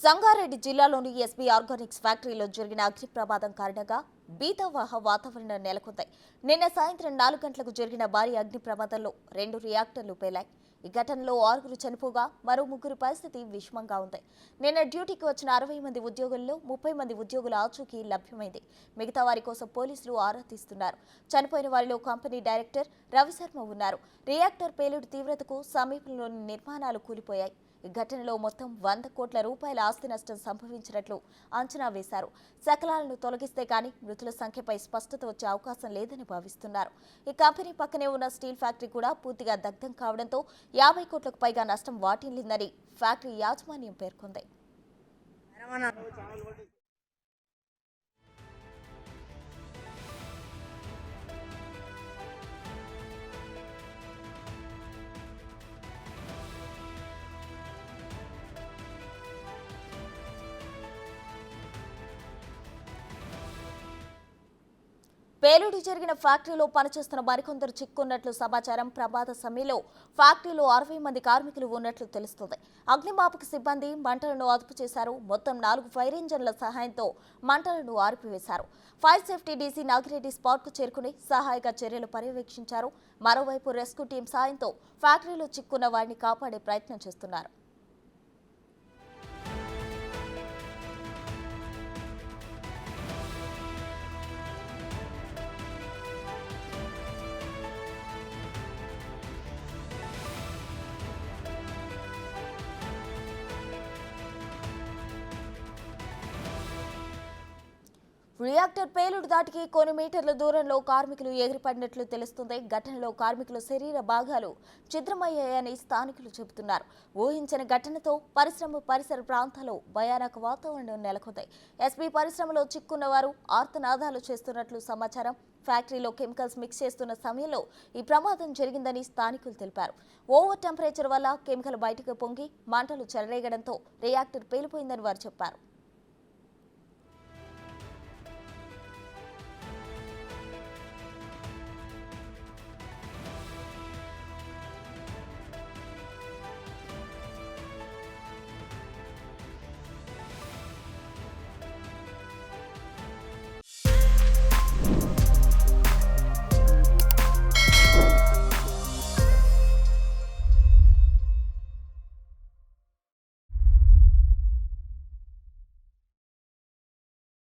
సంగారెడ్డి జిల్లాలోని SB Organics ఫ్యాక్టరీలో జరిగిన అగ్ని ప్రమాదం కారణంగా భీతావహ వాతావరణం నెలకొంది. నిన్న సాయంత్రం 4 గంటలకు జరిగిన భారీ అగ్ని ప్రమాదంలో 2 రియాక్టర్లు పేలాయి. ఈ ఘటనలో 6 చనిపోగా మరో 3 పరిస్థితి విషమంగా ఉంది. నిన్న డ్యూటీకి వచ్చిన 60 మంది ఉద్యోగుల్లో 30 మంది ఉద్యోగుల ఆచూకీ లభ్యమైంది. మిగతా వారి కోసం పోలీసులు ఆరా తీస్తున్నారు. చనిపోయిన వారిలో కంపెనీ డైరెక్టర్ రవిశర్మ ఉన్నారు. రియాక్టర్ పేలుడు తీవ్రతకు సమీపంలోని నిర్మాణాలు కూలిపోయాయి. ఈ ఘటనలో మొత్తం 100 కోట్ల రూపాయల ఆస్తి నష్టం సంభవించినట్లు అంచనా వేశారు. శకలాలను తొలగిస్తే కానీ మృతుల సంఖ్యపై స్పష్టత వచ్చే అవకాశం లేదని భావిస్తున్నారు. ఈ కంపెనీ పక్కనే ఉన్న స్టీల్ ఫ్యాక్టరీ కూడా పూర్తిగా దగ్ధం కావడంతో 50 కోట్లకు పైగా నష్టం వాటిల్లిందని ఫ్యాక్టరీ యాజమాన్యం పేర్కొంది. పేలుడు జరిగిన ఫ్యాక్టరీలో పనిచేస్తున్న మరికొందరు చిక్కున్నట్లు సమాచారం. ప్రమాద సమయంలో ఫ్యాక్టరీలో 60 మంది కార్మికులు ఉన్నట్లు తెలుస్తుంది. అగ్నిమాపక సిబ్బంది మంటలను అదుపు చేశారు. మొత్తం 4 ఫైర్ ఇంజన్ల సహాయంతో మంటలను ఆర్పివేశారు. ఫైర్ సేఫ్టీ డీసీ నాగిరెడ్డి స్పాట్కు చేరుకుని సహాయక చర్యలు పర్యవేక్షించారు. మరోవైపు రెస్క్యూ టీం సాయంతో ఫ్యాక్టరీలో చిక్కున్న వారిని కాపాడే ప్రయత్నం చేస్తున్నారు. రియాక్టర్ పేలుడు దాటికి కొన్ని మీటర్ల దూరంలో కార్మికులు ఎగిరిపడినట్లు తెలుస్తుంది. ఘటనలో కార్మికుల శరీర భాగాలు ఛిద్రమయ్యాయని స్థానికులు చెబుతున్నారు. ఊహించని ఘటనతో పరిసర ప్రాంతాల్లో భయానక వాతావరణం నెలకొంది. ఎస్బీ పరిశ్రమలో చిక్కున్న వారు ఆర్తనాదాలు చేస్తున్నట్లు సమాచారం. ఫ్యాక్టరీలో కెమికల్స్ మిక్స్ చేస్తున్న సమయంలో ఈ ప్రమాదం జరిగిందని స్థానికులు తెలిపారు. ఓవర్ టెంపరేచర్ వల్ల కెమికల్ బయటకు పొంగి మంటలు చెలరేగడంతో రియాక్టర్ పేలిపోయిందని వారు చెప్పారు.